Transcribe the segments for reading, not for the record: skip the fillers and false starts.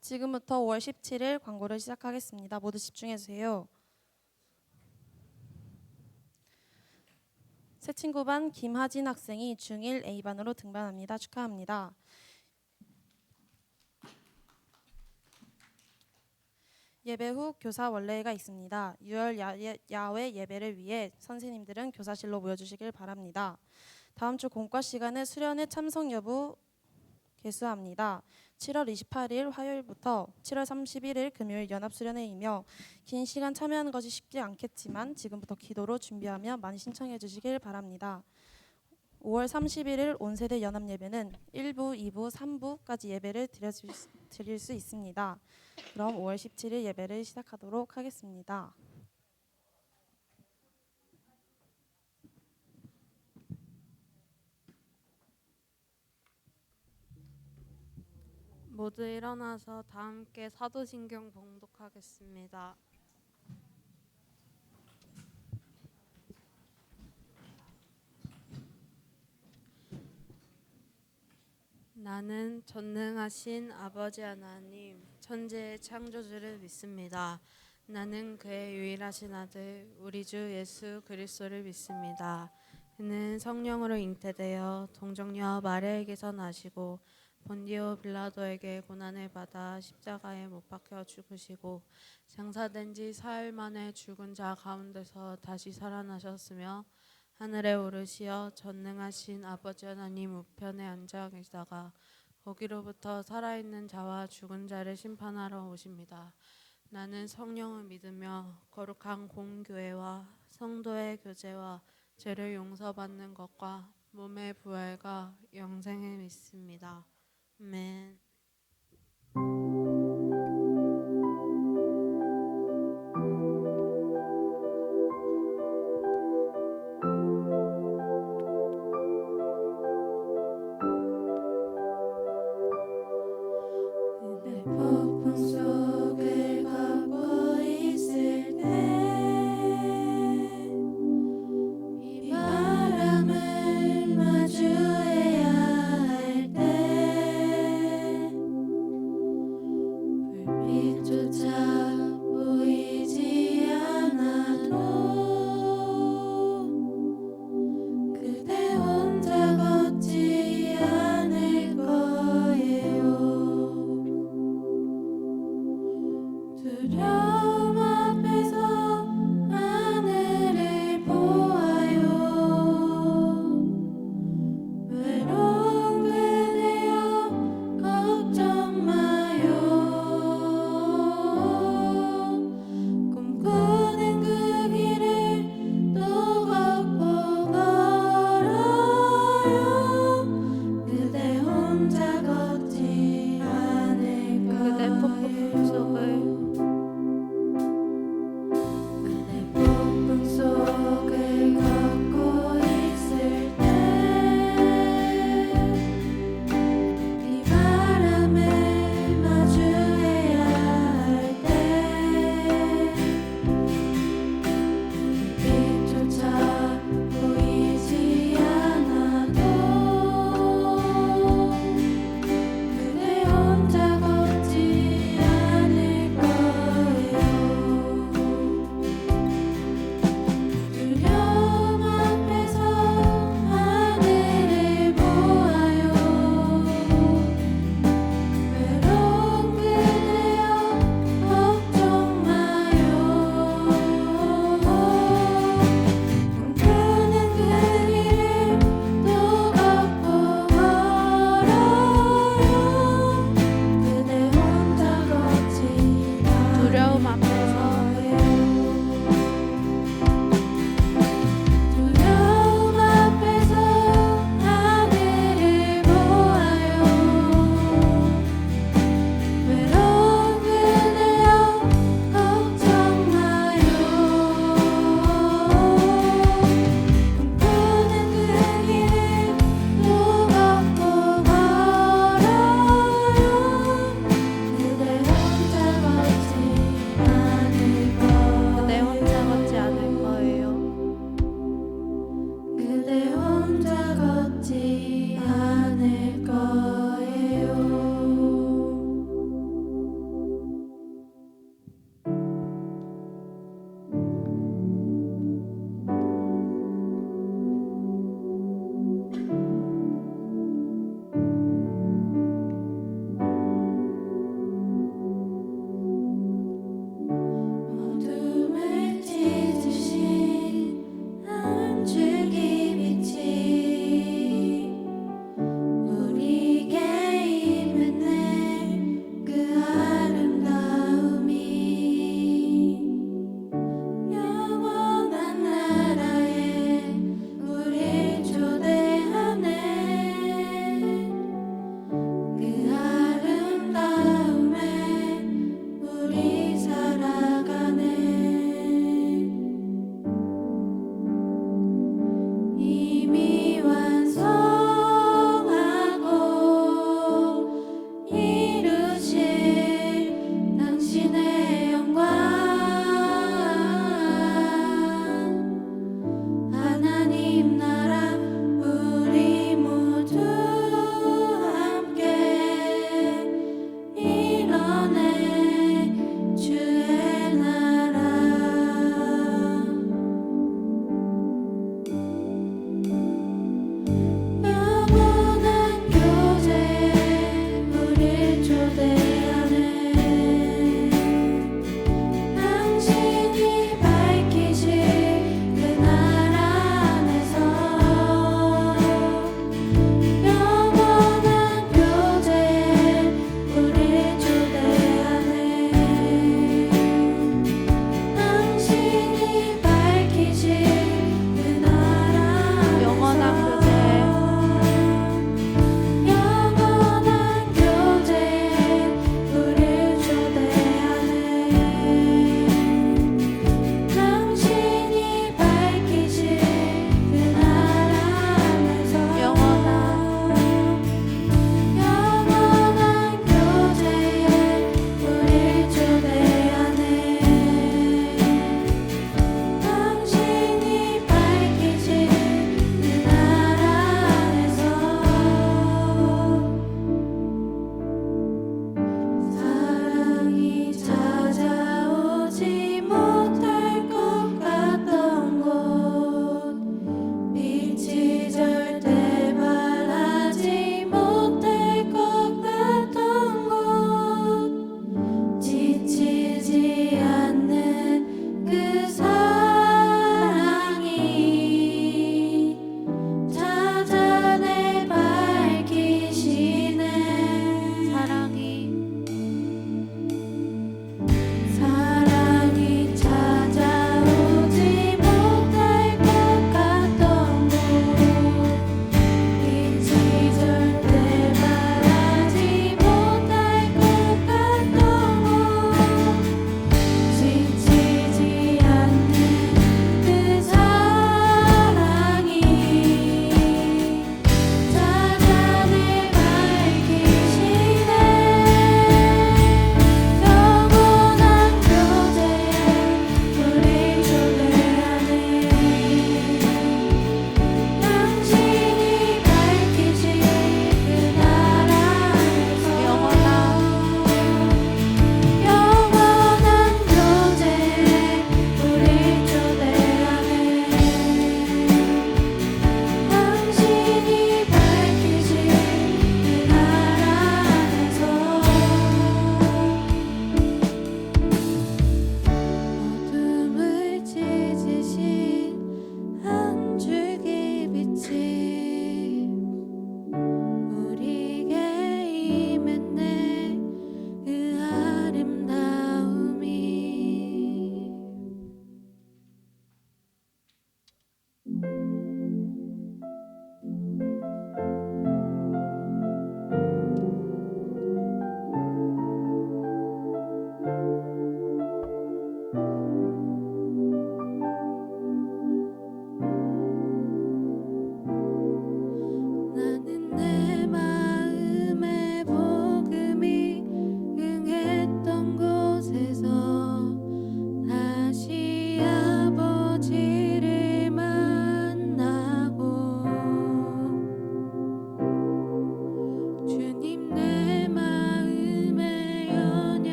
지금부터 5월 17일 광고를 시작하겠습니다. 모두 집중해 주세요. 새친구반 김하진 학생이 중1 A반으로 등반합니다. 축하합니다. 예배 후 교사 원래가 있습니다. 6월 야외 예배를 위해 선생님들은 교사실로 모여주시길 바랍니다. 다음 주 공과 시간에 수련회 참석 여부 개수합니다. 7월 28일 화요일부터 7월 31일 금요일 연합수련회이며 긴 시간 참여하는 것이 쉽지 않겠지만 지금부터 기도로 준비하며 많이 신청해 주시길 바랍니다. 5월 31일 온세대 연합예배는 1부, 2부, 3부까지 예배를 드릴 수 있습니다. 그럼 5월 17일 예배를 시작하도록 하겠습니다. 모두 일어나서 다 함께 사도신경 봉독하겠습니다. 나는 전능하신 아버지 하나님, 천지의 창조주를 믿습니다. 나는 그의 유일하신 아들, 우리 주 예수 그리스도를 믿습니다. 그는 성령으로 잉태되어 동정녀 마리아에게서 나시고 본디오 빌라도에게 고난을 받아 십자가에 못 박혀 죽으시고 장사된 지 사흘 만에 죽은 자 가운데서 다시 살아나셨으며 하늘에 오르시어 전능하신 아버지 하나님 우편에 앉아 계시다가 거기로부터 살아있는 자와 죽은 자를 심판하러 오십니다. 나는 성령을 믿으며 거룩한 공교회와 성도의 교제와 죄를 용서받는 것과 몸의 부활과 영생을 믿습니다. 아멘. 폭풍 속을 걷고 있을 때 이 바람을 마주해야 할 때 불빛조차 보이지 않아도 그대 혼자 걷지 않을 거예요.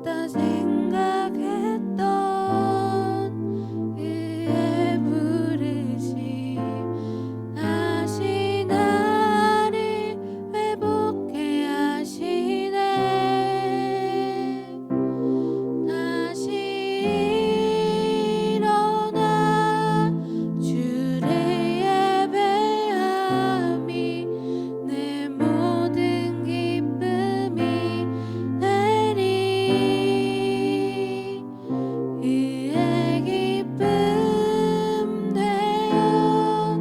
듣다 생각했던 그의 부르심 다시 나를 회복해 하시네. 다시 일어나 주를 예배함이 내 모든 기쁨이 되리. 그의 기쁨 되어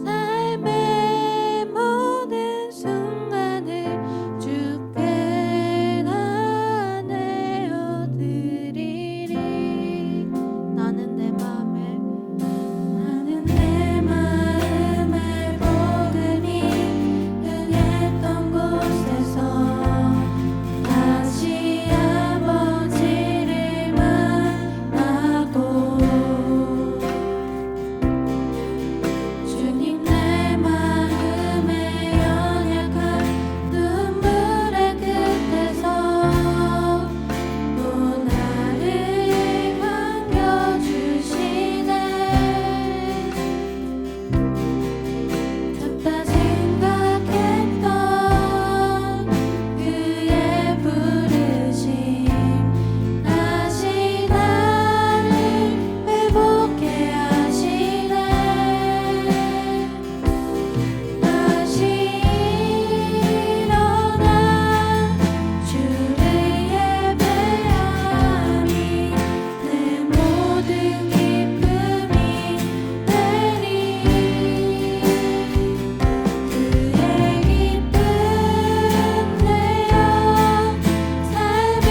삶의 모든 순간을 주께 다 내어드리리. 나는 내 마음에 복음이 흥했던 곳에서 다시 아버지를 만나고 주님 내 마음의 연약한 눈물의 끝에서 또 나를 반겨주시네. 듣다 생각했던 그의 부르심 다시 나를 회복해 하시네. 다시 일어나 주를 예배함이 내 모든 기쁨이 되리. 그의 기쁨 되어 삶의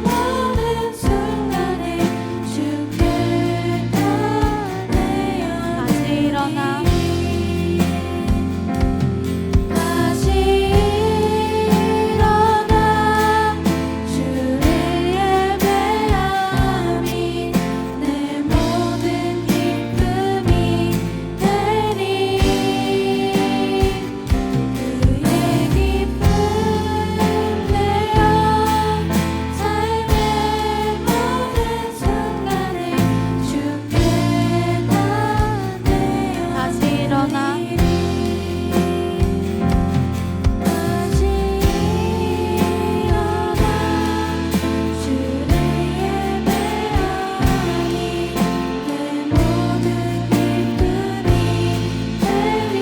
모든 순간을 주께 다 내어드리리. 다시 일어나 주를 예배함이 내 모든 기쁨이 되리. 그의 기쁨 되어 삶의 모든 순간을 주께 다 내어드리리. 다시 일어나 주를 예배하니 내 모든 기쁨이 되리.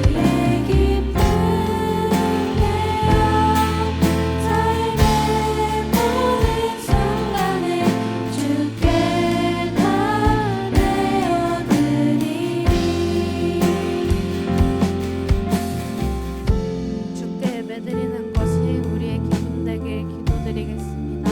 그의 기쁨 되어 삶의 모든 순간을 주께 다 내어드리리. 주께 예배드리는 것이 우리의 기쁨 되게 기도드리겠습니다.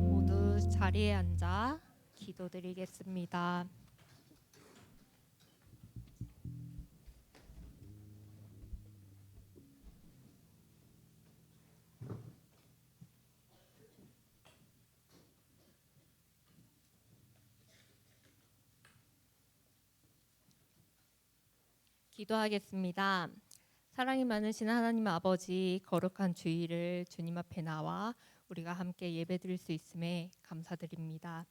모두 자리에 앉아 기도드리겠습니다. 기도하겠습니다. 사랑이 많으신 하나님 아버지, 거룩한 주일을 주님 앞에 나와 우리가 함께 예배드릴 수 있음에 감사드립니다.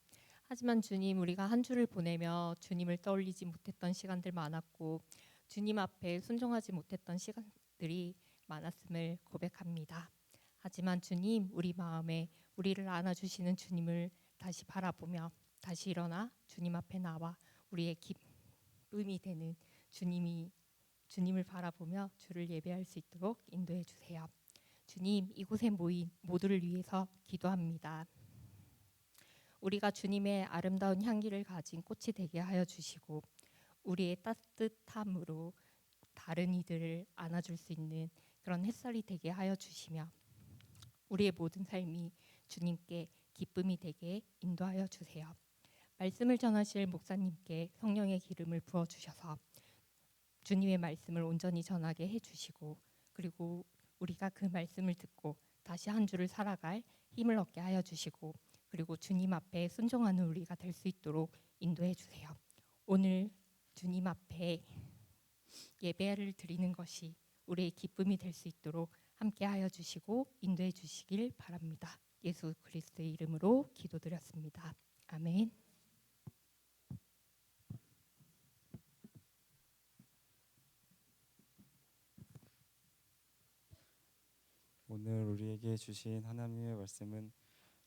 하지만 주님, 우리가 한 주를 보내며 주님을 떠올리지 못했던 시간들 많았고 주님 앞에 순종하지 못했던 시간들이 많았음을 고백합니다. 하지만 주님, 우리 마음에 우리를 안아주시는 주님을 다시 바라보며 다시 일어나 주님 앞에 나와 우리의 기쁨이 되는 주님을 바라보며 주를 예배할 수 있도록 인도해 주세요. 주님, 이곳에 모인 모두를 위해서 기도합니다. 우리가 주님의 아름다운 향기를 가진 꽃이 되게 하여 주시고 우리의 따뜻함으로 다른 이들을 안아줄 수 있는 그런 햇살이 되게 하여 주시며 우리의 모든 삶이 주님께 기쁨이 되게 인도하여 주세요. 말씀을 전하실 목사님께 성령의 기름을 부어 주셔서 주님의 말씀을 온전히 전하게 해 주시고, 그리고 우리가 그 말씀을 듣고 다시 한 주를 살아갈 힘을 얻게 하여 주시고, 그리고 주님 앞에 순종하는 우리가 될 수 있도록 인도해 주세요. 오늘 주님 앞에 예배를 드리는 것이 우리의 기쁨이 될 수 있도록 함께 하여 주시고 인도해 주시길 바랍니다. 예수 그리스도의 이름으로 기도드렸습니다. 아멘. 오늘 우리에게 주신 하나님의 말씀은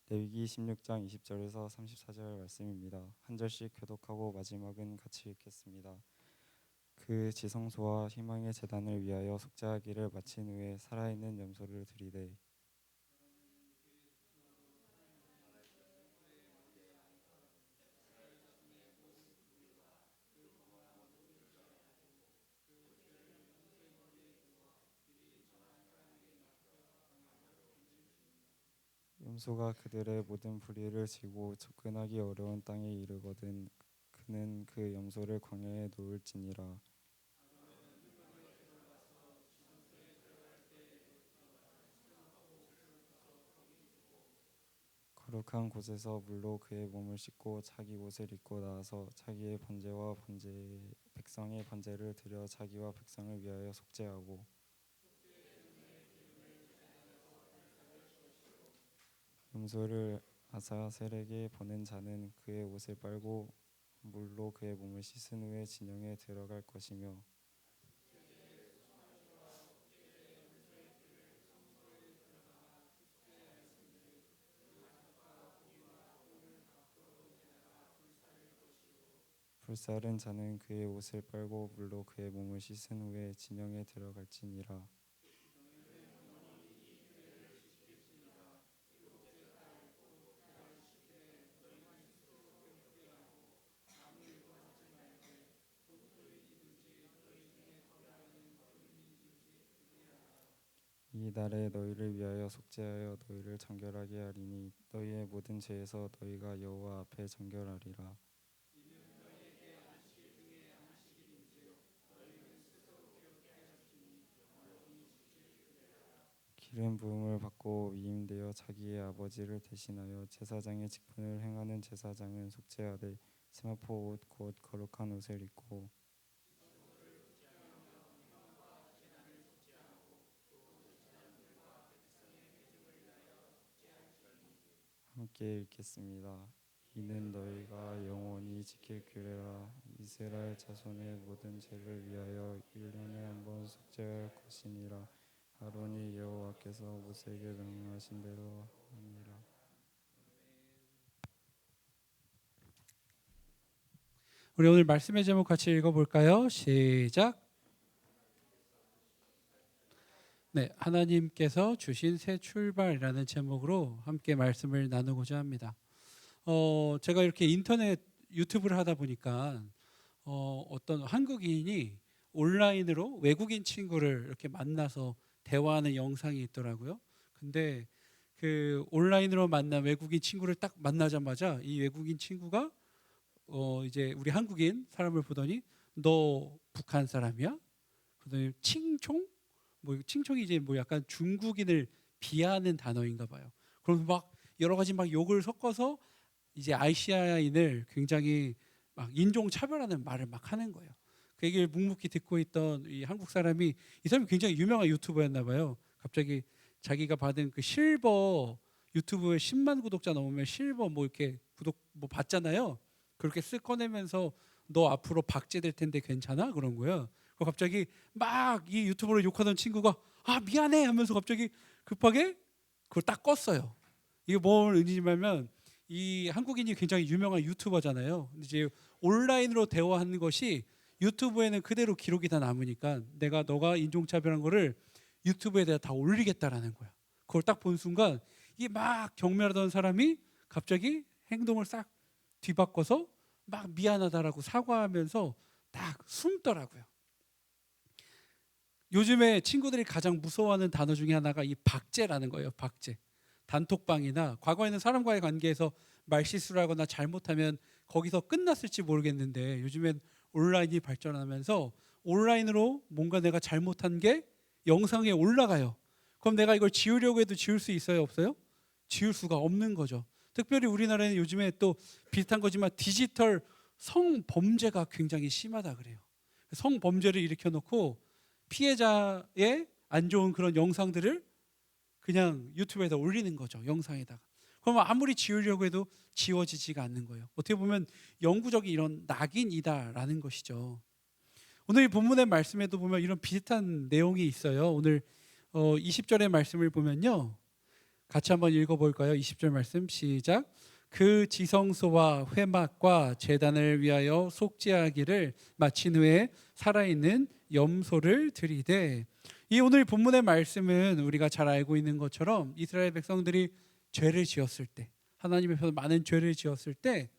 레위기 16장 20절에서 34절 말씀입니다. 한 절씩 교독하고 마지막은 같이 읽겠습니다. 그 지성소와 희망의 제단을 위하여 속죄하기를 마친 후에 살아있는 염소를 드리되 염소가 그들의 모든 불의를 지고 접근하기 어려운 땅에 이르거든 그는 그 염소를 광야에 놓을지니라. 거룩한 곳에서 물로 그의 몸을 씻고 자기 옷을 입고 나와서 자기의 번제와 백성의 번제를 드려 자기와 백성을 위하여 속죄하고 염소를 아사셀에게 보낸 자는 그의 옷을 빨고 물로 그의 몸을 씻은 후에 진영에 들어갈 것이며 불사른 자는 그의 옷을 빨고 물로 그의 몸을 씻은 후에 진영에 들어갈지니라. 이 날에 너희를 위하여 속죄하여 너희를 정결하게 하리니 너희의 모든 죄에서 너희가 여호와 앞에 정결하리라. 기름 부음을 받고 위임되어 자기의 아버지를 대신하여 제사장의 직분을 행하는 제사장은 속죄하되 세마포 옷 곧 거룩한 옷을 입고 함께 읽겠습니다. 이는 너희가 영원히 지킬 규례라. 이스라엘 자손의 모든 죄를 위하여 1년에 한 번 속죄할 것이니라. 아론이 여호와께서 모세에게 명령하신 대로 하니라. 우리 오늘 말씀의 제목 같이 읽어볼까요? 시작. 네, 하나님께서 주신 새 출발이라는 제목으로 함께 말씀을 나누고자 합니다. 제가 이렇게 인터넷 유튜브를 하다 보니까 어떤 한국인이 온라인으로 외국인 친구를 이렇게 만나서 대화하는 영상이 있더라고요. 근데 그 온라인으로 만난 외국인 친구를 딱 만나자마자 이 외국인 친구가 이제 우리 한국인 사람을 보더니 너 북한 사람이야? 그러더니 칭총? 뭐 칭총이 이제 뭐 약간 중국인을 비하하는 단어인가 봐요. 그러면서 막 여러 가지 막 욕을 섞어서 이제 아시아인을 굉장히 막 인종 차별하는 말을 막 하는 거예요. 그 얘기를 묵묵히 듣고 있던 이 한국 사람이, 이 사람이 굉장히 유명한 유튜버였나 봐요. 갑자기 자기가 받은 그 실버 유튜브에 10만 구독자 넘으면 실버 뭐 이렇게 구독 뭐 받잖아요. 그렇게 쓱 꺼내면서 너 앞으로 박제될 텐데 괜찮아? 그런 거야. 그리고 갑자기 막 이 유튜브를 욕하던 친구가 아 미안해 하면서 갑자기 급하게 그걸 딱 껐어요. 이게 뭘 의미냐면 이 한국인이 굉장히 유명한 유튜버잖아요. 근데 이제 온라인으로 대화하는 것이 유튜브에는 그대로 기록이 다 남으니까 너가 인종차별한 거를 유튜브에다 다 올리겠다라는 거야. 그걸 딱 본 순간 이게 막 경멸하던 사람이 갑자기 행동을 싹 뒤바꿔서 막 미안하다라고 사과하면서 딱 숨더라고요. 요즘에 친구들이 가장 무서워하는 단어 중에 하나가 이 박제라는 거예요. 박제. 단톡방이나 과거에는 사람과의 관계에서 말실수를 하거나 잘못하면 거기서 끝났을지 모르겠는데 요즘엔 온라인이 발전하면서 온라인으로 뭔가 내가 잘못한 게 영상에 올라가요. 그럼 내가 이걸 지우려고 해도 지울 수 있어요, 없어요? 지울 수가 없는 거죠. 특별히 우리나라에는 요즘에 또 비슷한 거지만 디지털 성범죄가 굉장히 심하다 그래요. 성범죄를 일으켜놓고 피해자의 안 좋은 그런 영상들을 그냥 유튜브에다 올리는 거죠. 영상에다가. 그러면 아무리 지우려고 해도 지워지지가 않는 거예요. 어떻게 보면 영구적인 이런 낙인이다라는 것이죠. 오늘 이 본문의 말씀에도 보면 이런 비슷한 내용이 있어요. 오늘 20절의 말씀을 보면요. 같이 한번 읽어볼까요? 20절 말씀 시작. 그 지성소와 회막과 제단을 위하여 속죄하기를 마친 후에 살아있는 염소를 드리되. 이 오늘 본문의 말씀은 우리가 잘 알고 있는 것처럼 이스라엘 백성들이 죄를 지었을 때, 하나님 앞에서 많은 죄를 지었을 때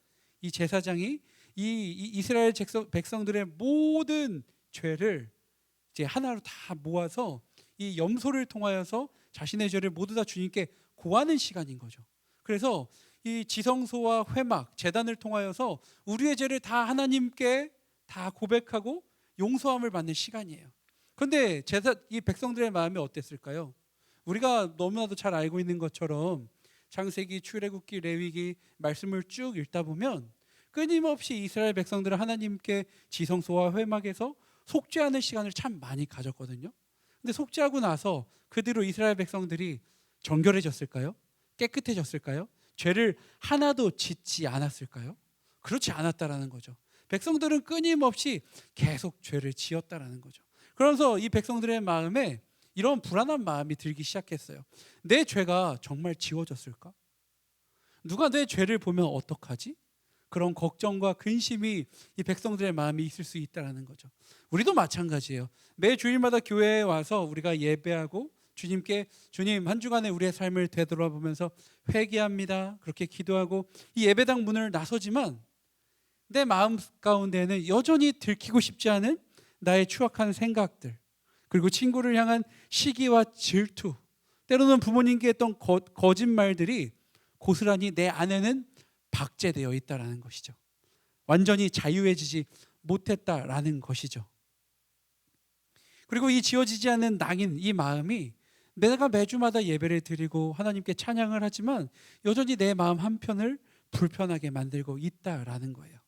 이 제사장이 이 이스라엘 백성들의 모든 죄를 이제 하나로 다 모아서 이 염소를 통하여서 자신의 죄를 모두 다 주님께 고하는 시간인 거죠. 그래서 이 지성소와 회막, 제단을 통하여서 우리의 죄를 다 하나님께 다 고백하고 용서함을 받는 시간이에요. 그런데 이 백성들의 마음이 어땠을까요? 우리가 너무나도 잘 알고 있는 것처럼 창세기, 출애굽기, 레위기 말씀을 쭉 읽다 보면 끊임없이 이스라엘 백성들은 하나님께 지성소와 회막에서 속죄하는 시간을 참 많이 가졌거든요. 근데 속죄하고 나서 그대로 이스라엘 백성들이 정결해졌을까요? 깨끗해졌을까요? 죄를 하나도 짓지 않았을까요? 그렇지 않았다라는 거죠. 백성들은 끊임없이 계속 죄를 지었다라는 거죠. 그러면서 이 백성들의 마음에 이런 불안한 마음이 들기 시작했어요. 내 죄가 정말 지워졌을까? 누가 내 죄를 보면 어떡하지? 그런 걱정과 근심이 이 백성들의 마음이 있을 수 있다는 거죠. 우리도 마찬가지예요. 매 주일마다 교회에 와서 우리가 예배하고 주님께 주님 한 주간의 우리의 삶을 되돌아보면서 회개합니다. 그렇게 기도하고 이 예배당 문을 나서지만 내 마음 가운데는 여전히 들키고 싶지 않은 나의 추악한 생각들, 그리고 친구를 향한 시기와 질투, 때로는 부모님께 했던 거짓말들이 고스란히 내 안에는 박제되어 있다라는 것이죠. 완전히 자유해지지 못했다라는 것이죠. 그리고 이 지워지지 않는 낙인, 이 마음이 내가 매주마다 예배를 드리고 하나님께 찬양을 하지만 여전히 내 마음 한편을 불편하게 만들고 있다라는 거예요.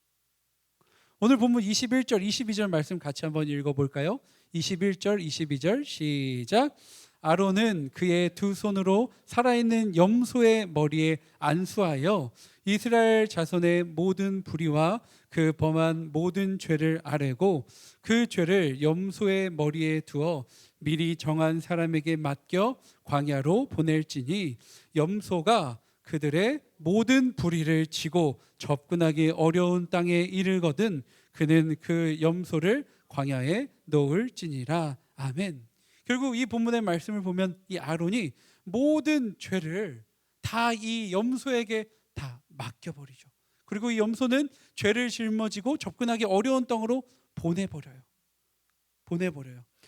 오늘 본문 21절, 22절 말씀 같이 한번 읽어볼까요? 21절, 22절 시작. 아론은 그의 두 손으로 살아있는 염소의 머리에 안수하여 이스라엘 자손의 모든 불의와 그 범한 모든 죄를 아뢰고 그 죄를 염소의 머리에 두어 미리 정한 사람에게 맡겨 광야로 보낼지니 염소가 그들의 모든 불의를 지고 접근하기 어려운 땅에 이르거든 그는 그 염소를 광야에 놓을지니라. 아멘. 결국 이 본문의 말씀을 보면 이 아론이 모든 죄를 다 이 염소에게 다 맡겨버리죠. 그리고 이 염소는 죄를 짊어지고 접근하기 어려운 땅으로 보내버려요.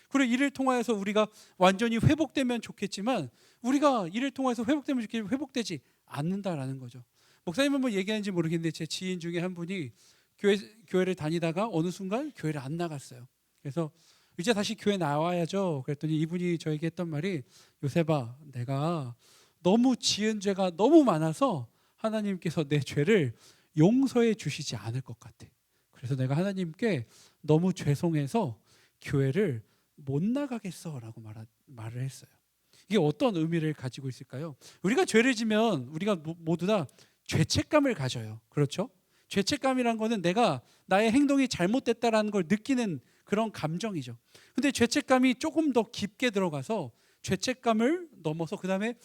그리고 이를 통하여서 우리가 완전히 회복되면 좋겠지만 우리가 이를 통해서 회복되면 좋겠지만 회복되지 않는다라는 거죠. 목사님 한번 얘기하는지 모르겠는데 제 지인 중에 한 분이 교회를 다니다가 어느 순간 교회를 안 나갔어요. 그래서 이제 다시 교회 나와야죠. 그랬더니 이분이 저에게 했던 말이 요셉아, 내가 너무 지은 죄가 너무 많아서 하나님께서 내 죄를 용서해 주시지 않을 것 같아. 그래서 내가 하나님께 너무 죄송해서 교회를 못 나가겠어라고 말을 했어요. 이게 어떤 의미를 가지고 있을까요? 우리가 죄를 지면 우리가 모두 다 죄책감을 가져요. 그렇죠? 죄책감이란 거는 내가 나의 행동이 잘못됐다라는 걸 느끼는 그런 감정이죠. 근데 죄책감이 조금 더 깊게 들어가서 죄책감을 넘어서 그 다음에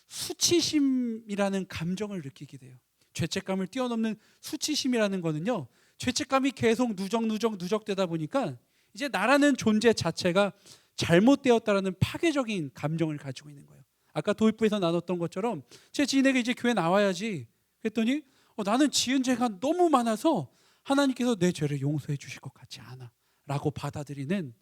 수치심이라는 감정을 느끼게 돼요. 죄책감을 뛰어넘는 수치심이라는 거는요, 죄책감이 계속 누적되다 보니까 이제 나라는 존재 자체가 잘못되었다라는 파괴적인 감정을 가지고 있는 거예요. 아까 도입부에서 나눴던 것처럼 제 지인에게 이제 교회 나와야지 그랬더니 나는 지은 죄가 너무 많아서 하나님께서 내 죄를 용서해 주실 것 같지 않아 라고 받아들이는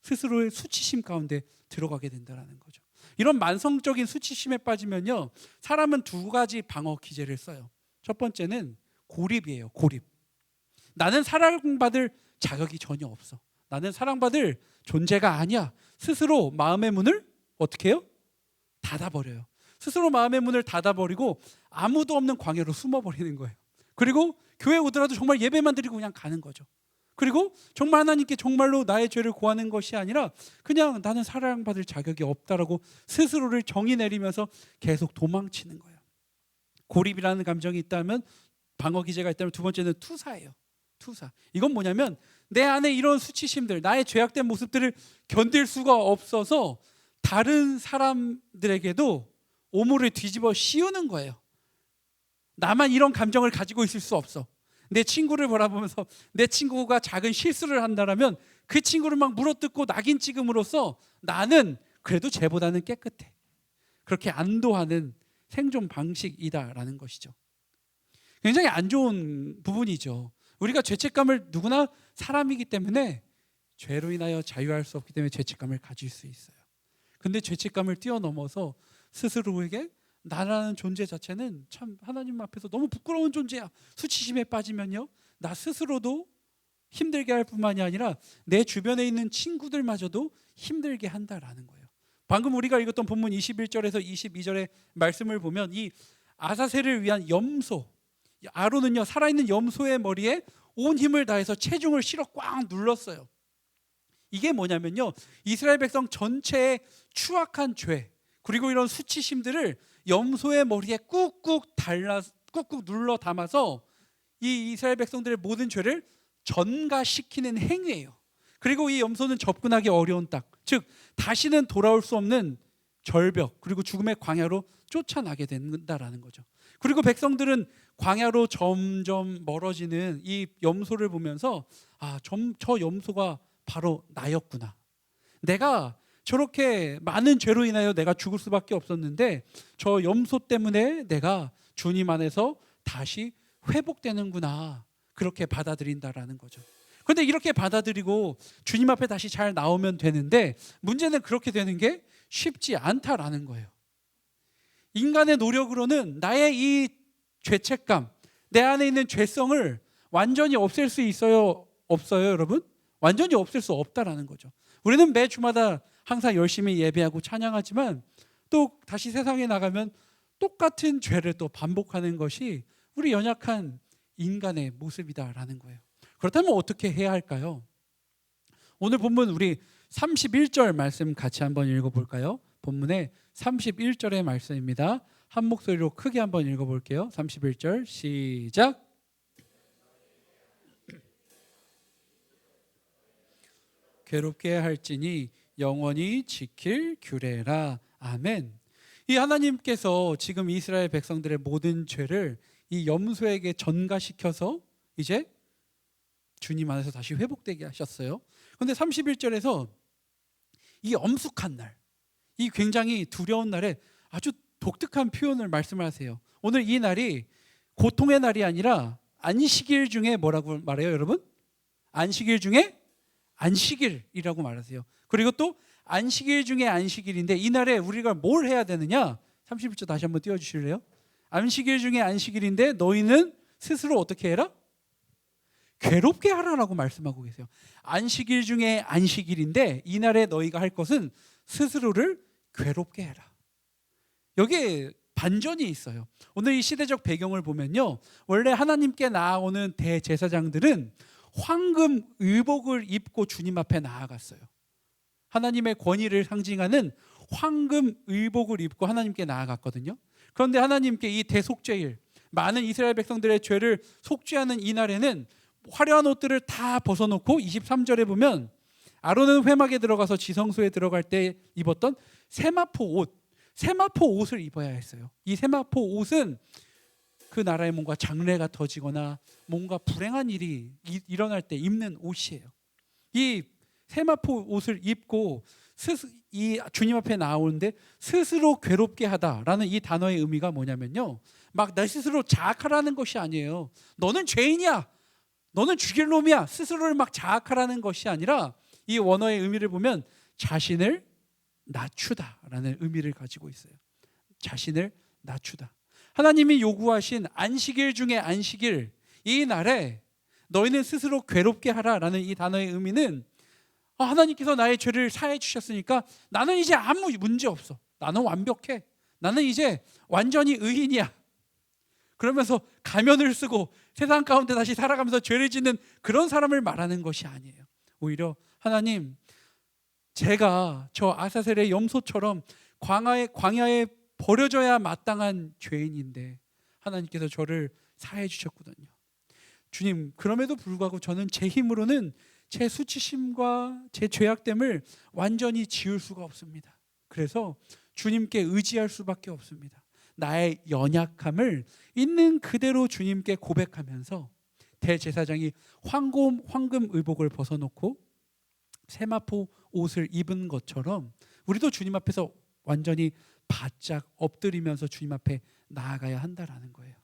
스스로의 수치심 가운데 들어가게 된다는 거죠. 이런 만성적인 수치심에 빠지면요, 사람은 두 가지 방어 기제를 써요. 첫 번째는 고립이에요. 고립. 나는 사랑받을 자격이 전혀 없어. 나는 사랑받을 존재가 아니야. 스스로 마음의 문을 어떻게 해요? 닫아버려요. 스스로 마음의 문을 닫아버리고 아무도 없는 광야로 숨어버리는 거예요. 그리고 교회 오더라도 정말 예배만 드리고 그냥 가는 거죠. 그리고 정말 하나님께 정말로 나의 죄를 고하는 것이 아니라 그냥 나는 사랑받을 자격이 없다라고 스스로를 정의 내리면서 계속 도망치는 거예요. 고립이라는 감정이 있다면, 방어 기제가 있다면, 두 번째는 투사예요. 투사. 이건 뭐냐면 내 안에 이런 수치심들, 나의 죄악된 모습들을 견딜 수가 없어서 다른 사람들에게도 오물을 뒤집어 씌우는 거예요. 나만 이런 감정을 가지고 있을 수 없어. 내 친구를 바라보면서 내 친구가 작은 실수를 한다면 그 친구를 막 물어뜯고 낙인 찍음으로써 나는 그래도 쟤보다는 깨끗해. 그렇게 안도하는 생존 방식이다라는 것이죠. 굉장히 안 좋은 부분이죠. 우리가 죄책감을, 누구나 사람이기 때문에 죄로 인하여 자유할 수 없기 때문에 죄책감을 가질 수 있어요. 근데 죄책감을 뛰어넘어서 스스로에게 나라는 존재 자체는 참 하나님 앞에서 너무 부끄러운 존재야. 수치심에 빠지면요, 나 스스로도 힘들게 할 뿐만이 아니라 내 주변에 있는 친구들마저도 힘들게 한다라는 거예요. 방금 우리가 읽었던 본문 21절에서 22절의 말씀을 보면 이 아사셀을 위한 염소, 아론은요 살아있는 염소의 머리에 온 힘을 다해서 체중을 실어 꽉 눌렀어요. 이게 뭐냐면요, 이스라엘 백성 전체의 추악한 죄, 그리고 이런 수치심들을 염소의 머리에 꾹꾹 눌러 담아서 이 이스라엘 백성들의 모든 죄를 전가시키는 행위예요. 그리고 이 염소는 접근하기 어려운 땅, 즉 다시는 돌아올 수 없는 절벽, 그리고 죽음의 광야로 쫓아나게 된다라는 거죠. 그리고 백성들은 광야로 점점 멀어지는 이 염소를 보면서 저 염소가 바로 나였구나. 내가 저렇게 많은 죄로 인하여 내가 죽을 수밖에 없었는데 저 염소 때문에 내가 주님 안에서 다시 회복되는구나. 그렇게 받아들인다라는 거죠. 그런데 이렇게 받아들이고 주님 앞에 다시 잘 나오면 되는데 문제는 그렇게 되는 게 쉽지 않다라는 거예요. 인간의 노력으로는 나의 이 죄책감, 내 안에 있는 죄성을 완전히 없앨 수 있어요? 없어요, 여러분? 완전히 없앨 수 없다라는 거죠. 우리는 매 주마다 항상 열심히 예배하고 찬양하지만 또 다시 세상에 나가면 똑같은 죄를 또 반복하는 것이 우리 연약한 인간의 모습이다라는 거예요. 그렇다면 어떻게 해야 할까요? 오늘 본문 우리 31절 말씀 같이 한번 읽어볼까요? 본문의 31절의 말씀입니다. 한 목소리로 크게 한번 읽어볼게요. 31절 시작. 괴롭게 할지니 영원히 지킬 규례라. 아멘. 이 하나님께서 지금 이스라엘 백성들의 모든 죄를 이 염소에게 전가시켜서 이제 주님 안에서 다시 회복되게 하셨어요. 그런데 31절에서 이 엄숙한 날, 이 굉장히 두려운 날에 아주 독특한 표현을 말씀하세요. 오늘 이 날이 고통의 날이 아니라 안식일 중에 뭐라고 말해요, 여러분? 안식일 중에 안식일이라고 말하세요. 그리고 또 안식일 중에 안식일인데 이 날에 우리가 뭘 해야 되느냐? 31절 다시 한번 띄워주실래요? 안식일 중에 안식일인데 너희는 스스로 어떻게 해라? 괴롭게 하라라고 말씀하고 계세요. 안식일 중에 안식일인데 이 날에 너희가 할 것은 스스로를 괴롭게 해라. 여기에 반전이 있어요. 오늘 이 시대적 배경을 보면요, 원래 하나님께 나아오는 대제사장들은 황금 의복을 입고 주님 앞에 나아갔어요. 하나님의 권위를 상징하는 황금 의복을 입고 하나님께 나아갔거든요. 그런데 하나님께 이 대속죄일, 많은 이스라엘 백성들의 죄를 속죄하는 이 날에는 화려한 옷들을 다 벗어놓고 23절에 보면 아론은 회막에 들어가서 지성소에 들어갈 때 입었던 세마포 옷을 입어야 했어요. 이 세마포 옷은 그 나라에 뭔가 장례가 터지거나 뭔가 불행한 일이 일어날 때 입는 옷이에요. 이 세마포 옷을 입고 이 주님 앞에 나오는데 스스로 괴롭게 하다라는 이 단어의 의미가 뭐냐면요, 막 나 스스로 자학하라는 것이 아니에요. 너는 죄인이야, 너는 죽일 놈이야, 스스로를 막 자학하라는 것이 아니라 이 원어의 의미를 보면 자신을 낮추다라는 의미를 가지고 있어요. 자신을 낮추다. 하나님이 요구하신 안식일 중에 안식일, 이 날에 너희는 스스로 괴롭게 하라라는 이 단어의 의미는 하나님께서 나의 죄를 사해 주셨으니까 나는 이제 아무 문제 없어. 나는 완벽해. 나는 이제 완전히 의인이야. 그러면서 가면을 쓰고 세상 가운데 다시 살아가면서 죄를 짓는 그런 사람을 말하는 것이 아니에요. 오히려 하나님, 제가 저 아사셀의 염소처럼 광야에 버려져야 마땅한 죄인인데 하나님께서 저를 사해 주셨거든요. 주님, 그럼에도 불구하고 저는 제 힘으로는 제 수치심과 제 죄악됨을 완전히 지울 수가 없습니다. 그래서 주님께 의지할 수밖에 없습니다. 나의 연약함을 있는 그대로 주님께 고백하면서 대제사장이 황금 의복을 벗어놓고 세마포 옷을 입은 것처럼 우리도 주님 앞에서 완전히 바짝 엎드리면서 주님 앞에 나아가야 한다라는 거예요.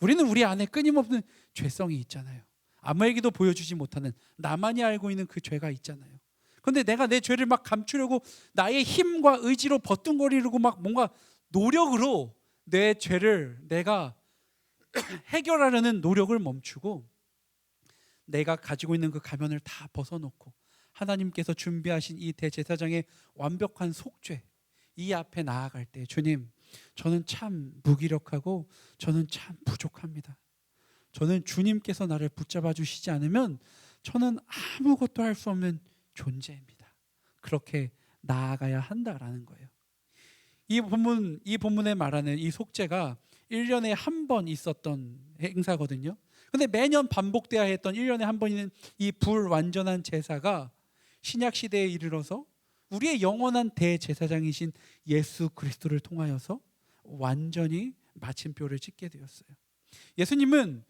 우리는 우리 안에 끊임없는 죄성이 있잖아요. 아무에게도 보여주지 못하는, 나만이 알고 있는 그 죄가 있잖아요. 그런데 내가 내 죄를 막 감추려고 나의 힘과 의지로 버둥거리려고 막 뭔가 노력으로 내 죄를 내가 해결하려는 노력을 멈추고 내가 가지고 있는 그 가면을 다 벗어놓고 하나님께서 준비하신 이 대제사장의 완벽한 속죄, 이 앞에 나아갈 때 주님, 저는 참 무기력하고 저는 참 부족합니다. 저는 주님께서 나를 붙잡아 주시지 않으면 저는 아무것도 할 수 없는 존재입니다. 그렇게 나아가야 한다라는 거예요. 이 본문에 말하는 이 속죄가 1년에 한 번 있었던 행사거든요. 근데 매년 반복돼야 했던 1년에 한 번 있는 이 불완전한 제사가 신약 시대에 이르러서 우리의 영원한 대제사장이신 예수 그리스도를 통하여서 완전히 마침표를 찍게 되었어요. 예수님은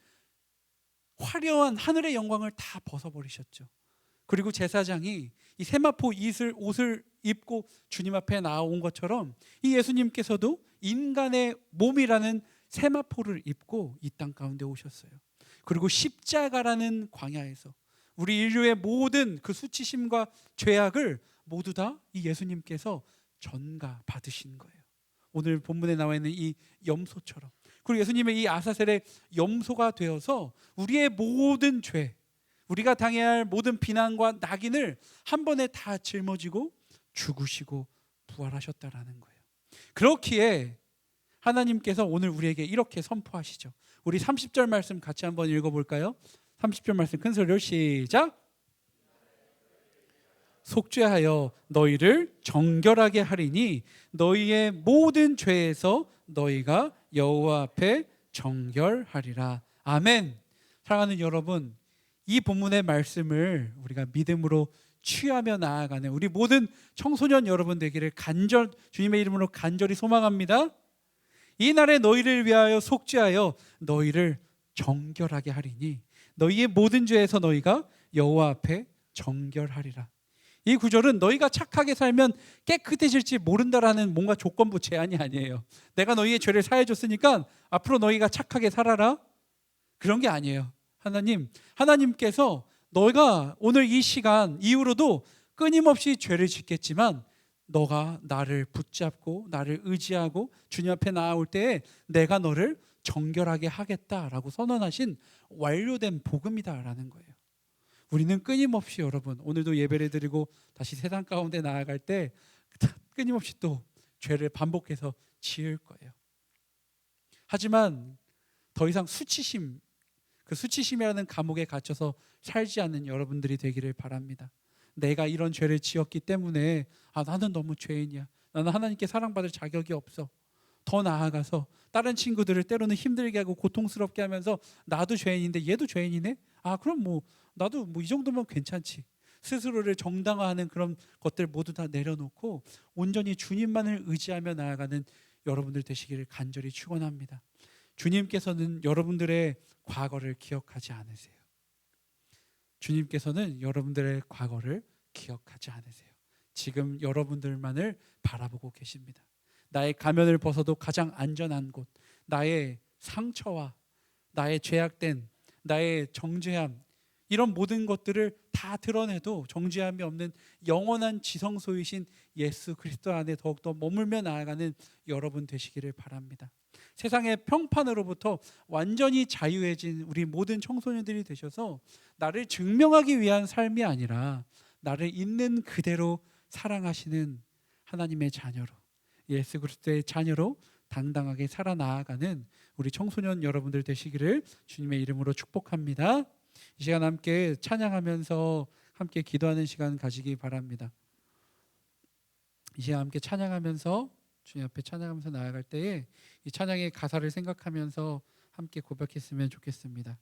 화려한 하늘의 영광을 다 벗어버리셨죠. 그리고 제사장이 이 세마포 옷을 입고 주님 앞에 나온 것처럼 이 예수님께서도 인간의 몸이라는 세마포를 입고 이 땅 가운데 오셨어요. 그리고 십자가라는 광야에서 우리 인류의 모든 그 수치심과 죄악을 모두 다 이 예수님께서 전가 받으신 거예요. 오늘 본문에 나와 있는 이 염소처럼. 그리고 예수님의 이 아사셀의 염소가 되어서 우리의 모든 죄, 우리가 당해야 할 모든 비난과 낙인을 한 번에 다 짊어지고 죽으시고 부활하셨다라는 거예요. 그렇기에 하나님께서 오늘 우리에게 이렇게 선포하시죠. 우리 30절 말씀 같이 한번 읽어볼까요? 30절 말씀 큰 소리로 시작. 속죄하여 너희를 정결하게 하리니 너희의 모든 죄에서 너희가 여호와 앞에 정결하리라. 아멘. 사랑하는 여러분, 이 본문의 말씀을 우리가 믿음으로 취하며 나아가는 우리 모든 청소년 여러분 되기를 주님의 이름으로 간절히 소망합니다. 이 날에 너희를 위하여 속죄하여 너희를 정결하게 하리니 너희의 모든 죄에서 너희가 여호와 앞에 정결하리라. 이 구절은 너희가 착하게 살면 깨끗해질지 모른다라는 뭔가 조건부 제한이 아니에요. 내가 너희의 죄를 사해 줬으니까 앞으로 너희가 착하게 살아라, 그런 게 아니에요. 하나님께서 너희가 오늘 이 시간 이후로도 끊임없이 죄를 짓겠지만 너가 나를 붙잡고 나를 의지하고 주님 앞에 나아올 때에 내가 너를 정결하게 하겠다라고 선언하신 완료된 복음이다라는 거예요. 우리는 끊임없이 여러분, 오늘도 예배를 드리고 다시 세상 가운데 나아갈 때 끊임없이 또 죄를 반복해서 지을 거예요. 하지만 더 이상 그 수치심이라는 감옥에 갇혀서 살지 않는 여러분들이 되기를 바랍니다. 내가 이런 죄를 지었기 때문에 나는 너무 죄인이야, 나는 하나님께 사랑받을 자격이 없어, 더 나아가서 다른 친구들을 때로는 힘들게 하고 고통스럽게 하면서 나도 죄인인데 얘도 죄인이네? 그럼 나도 이 정도면 괜찮지. 스스로를 정당화하는 그런 것들 모두 다 내려놓고 온전히 주님만을 의지하며 나아가는 여러분들 되시기를 간절히 축원합니다. 주님께서는 여러분들의 과거를 기억하지 않으세요. 주님께서는 여러분들의 과거를 기억하지 않으세요. 지금 여러분들만을 바라보고 계십니다. 나의 가면을 벗어도 가장 안전한 곳, 나의 상처와 나의 죄악된 나의 정죄함, 이런 모든 것들을 다 드러내도 정죄함이 없는 영원한 지성소이신 예수 그리스도 안에 더욱더 머물며 나아가는 여러분 되시기를 바랍니다. 세상의 평판으로부터 완전히 자유해진 우리 모든 청소년들이 되셔서 나를 증명하기 위한 삶이 아니라 나를 있는 그대로 사랑하시는 하나님의 자녀로, 예수 그리스도의 자녀로 당당하게 살아나아가는 우리 청소년 여러분들 되시기를 주님의 이름으로 축복합니다. 이 시간 함께 찬양하면서 함께 기도하는 시간 가지기 바랍니다. 이 시간 함께 찬양하면서 주님 앞에 찬양하면서 나아갈 때에 이 찬양의 가사를 생각하면서 함께 고백했으면 좋겠습니다.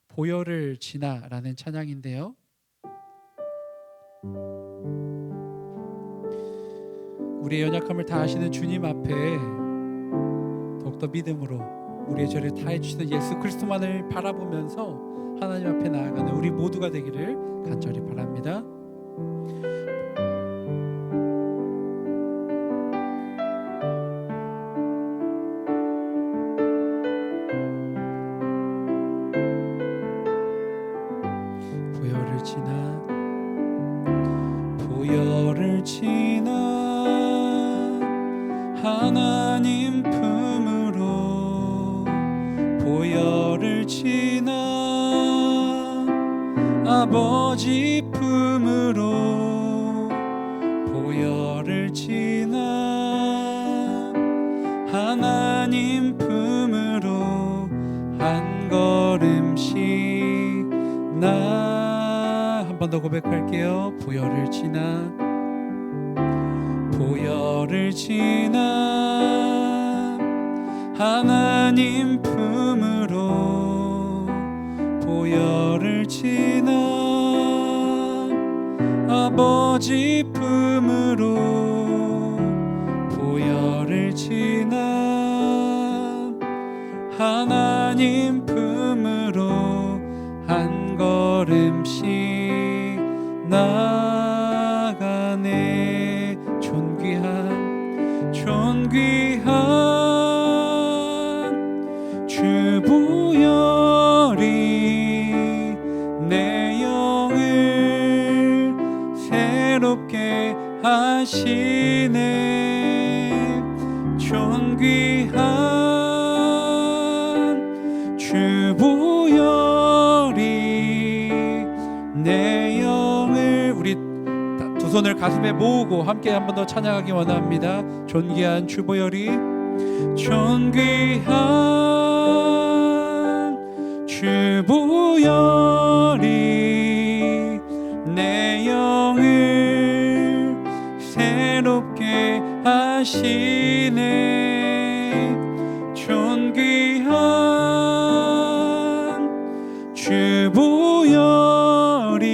보혈을 지나라는 찬양인데요, 우리의 연약함을 다 아시는 주님 앞에 더욱더 믿음으로 우리의 죄를 다 해주시는 예수 그리스도만을 바라보면서 하나님 앞에 나아가는 우리 모두가 되기를 간절히 바랍니다. 보혈을 지나 보혈을 지나 하나님 품으로 보혈을 지나 아버지 품으로 보혈을 지나 하나님 품으로 한 걸음씩 나 한 번 더 고백할게요. 보혈을 지나 보혈을 지나 하나님 품으로 보혈을 지나 아버지 품으로 보혈을 지나 하나님 품으로 한 걸음씩 나가네. 존귀한 주 보혈이 내 영을 새롭게 하시네. 존귀한 주 보혈이 내 영을, 우리 두 손을 가슴에 모으고 함께 한 번 더 찬양하기 원합니다. 존귀한 주 보혈이 존귀한 주 보혈이 내 영을 새롭게 하시네. 존귀한 주 보혈이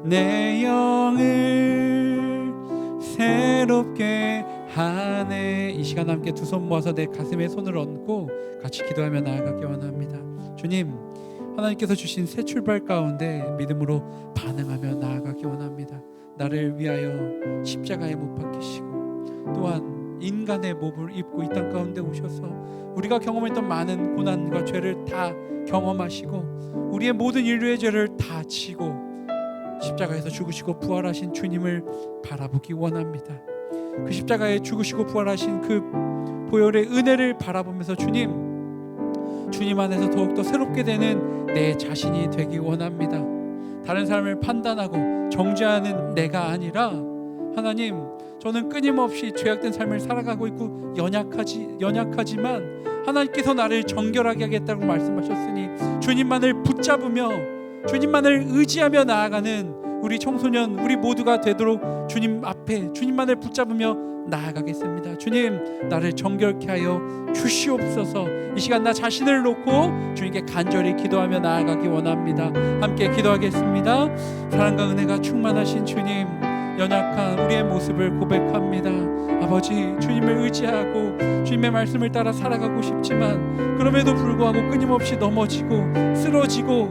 내 영을 새롭게 하네. 이 시간 함께 두 손 모아서 내 가슴에 손을 얹고 같이 기도하며 나아가기 원합니다. 주님, 하나님께서 주신 새 출발 가운데 믿음으로 반응하며 나아가기 원합니다. 나를 위하여 십자가에 못 박히시고 또한 인간의 몸을 입고 이 땅 가운데 오셔서 우리가 경험했던 많은 고난과 죄를 다 경험하시고 우리의 모든 인류의 죄를 다 지고 십자가에서 죽으시고 부활하신 주님을 바라보기 원합니다. 그 십자가에 죽으시고 부활하신 그 보혈의 은혜를 바라보면서 주님 안에서 더욱더 새롭게 되는 내 자신이 되기 원합니다. 다른 사람을 판단하고 정죄하는 내가 아니라 하나님, 저는 끊임없이 죄악된 삶을 살아가고 있고 연약하지만 하나님께서 나를 정결하게 하겠다고 말씀하셨으니 주님만을 붙잡으며 주님만을 의지하며 나아가는 우리 청소년, 우리 모두가 되도록 주님 앞에 주님만을 붙잡으며 나아가겠습니다. 주님, 나를 정결케 하여 주시옵소서. 이 시간 나 자신을 놓고 주님께 간절히 기도하며 나아가기 원합니다. 함께 기도하겠습니다. 사랑과 은혜가 충만하신 주님, 연약한 우리의 모습을 고백합니다. 아버지, 주님을 의지하고 주님의 말씀을 따라 살아가고 싶지만 그럼에도 불구하고 끊임없이 넘어지고 쓰러지고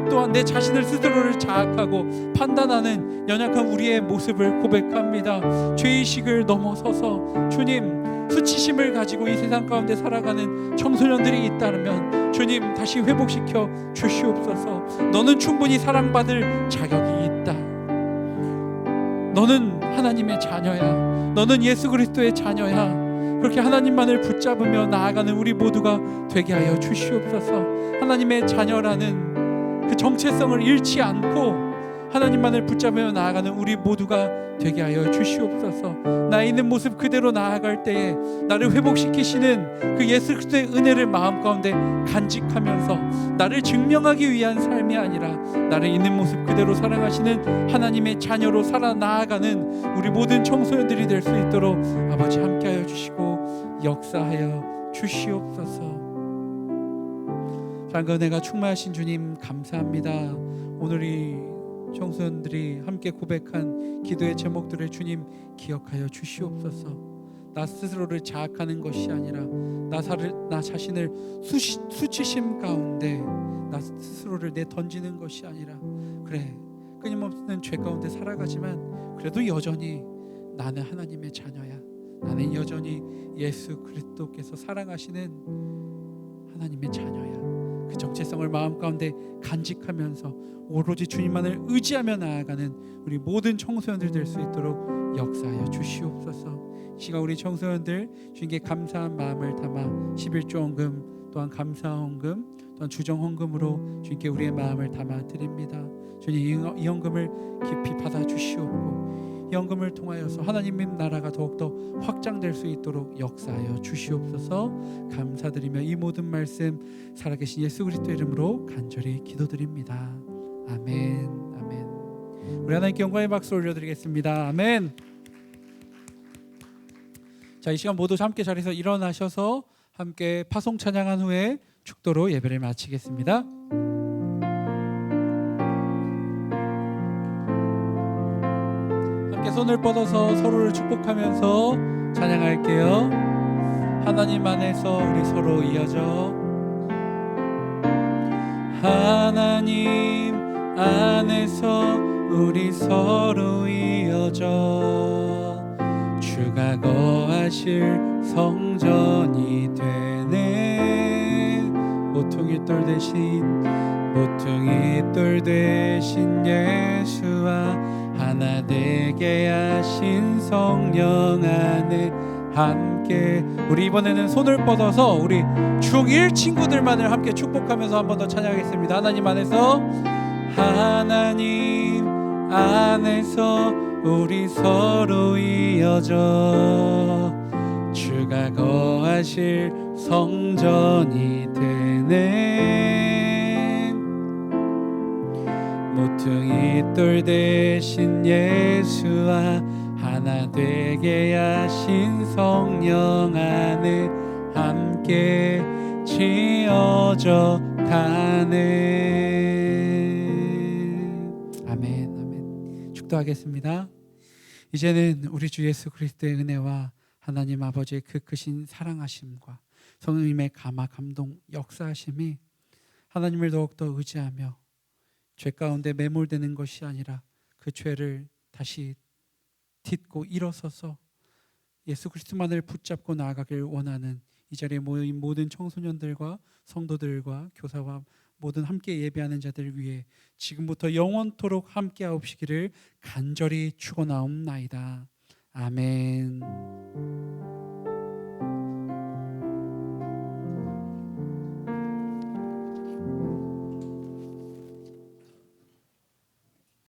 또한 내 자신을 스스로를 자학하고 판단하는 연약한 우리의 모습을 고백합니다. 죄의식을 넘어서서 주님, 수치심을 가지고 이 세상 가운데 살아가는 청소년들이 있다면 주님, 다시 회복시켜 주시옵소서. 너는 충분히 사랑받을 자격이 있다. 너는 하나님의 자녀야. 너는 예수 그리스도의 자녀야. 그렇게 하나님만을 붙잡으며 나아가는 우리 모두가 되게 하여 주시옵소서. 하나님의 자녀라는 그 정체성을 잃지 않고 하나님만을 붙잡으며 나아가는 우리 모두가 되게 하여 주시옵소서. 나 있는 모습 그대로 나아갈 때에 나를 회복시키시는 그 예수 그리스도의 은혜를 마음 가운데 간직하면서 나를 증명하기 위한 삶이 아니라 나를 있는 모습 그대로 사랑하시는 하나님의 자녀로 살아 나아가는 우리 모든 청소년들이 될 수 있도록 아버지 함께하여 주시고 역사하여 주시옵소서. 작은 은혜가 충만하신 주님 감사합니다. 오늘 이 청소년들이 함께 고백한 기도의 제목들을 주님 기억하여 주시옵소서. 나 스스로를 자학하는 것이 아니라 나 자신을 수치심 가운데 나 스스로를 내던지는 것이 아니라 그래 끊임없는 죄 가운데 살아가지만 그래도 여전히 나는 하나님의 자녀야. 나는 여전히 예수 그리스도께서 사랑하시는 하나님의 자녀야. 그 정체성을 마음 가운데 간직하면서 오로지 주님만을 의지하며 나아가는 우리 모든 청소년들 될 수 있도록 역사하여 주시옵소서. 이 시간 우리 청소년들 주님께 감사한 마음을 담아 11조 헌금 또한 감사 헌금 또한 주정 헌금으로 주님께 우리의 마음을 담아 드립니다. 주님 이 헌금을 깊이 받아 주시옵고 이 헌금을 통하여서 하나님의 나라가 더욱더 확장될 수 있도록 역사하여 주시옵소서. 감사드리며 이 모든 말씀 살아계신 예수 그리스도의 이름으로 간절히 기도드립니다. 아멘. 아멘. 우리 하나님께 영광의 박수 올려드리겠습니다. 아멘. 자, 이 시간 모두 함께 자리에서 일어나셔서 함께 파송 찬양한 후에 축도로 예배를 마치겠습니다. 함께 손을 뻗어서 서로를 축복하면서 찬양할게요. 하나님 안에서 우리 서로 이어져 하나님 안에서 우리 서로 이어져 주가 거하실 성전이 되네. 모퉁이 돌 대신 예수와 하나 되게 하신 성령 안에 함께 우리 이번에는 손을 뻗어서 우리 중1 친구들만을 함께 축복하면서 한 번 더 찬양하겠습니다. 하나님 안에서 하나님 안에서 우리 서로 이어져 주가 거하실 성전이 되네. 모퉁이 돌 대신 예수와 하나 되게 하신 성령 안에 함께 지어져 가네. 아멘. 아멘. 축도하겠습니다. 이제는 우리 주 예수 그리스도의 은혜와 하나님 아버지의 그 크신 사랑하심과 성령님의 감화 감동 역사하심이 하나님을 더욱더 의지하며 죄 가운데 매몰되는 것이 아니라 그 죄를 다시 딛고 일어서서 예수 그리스도만을 붙잡고 나아가길 원하는 이 자리에 모인 모든 청소년들과 성도들과 교사와 모든 함께 예배하는 자들 위해 지금부터 영원토록 함께하옵시기를 간절히 축원하옵나이다. 아멘.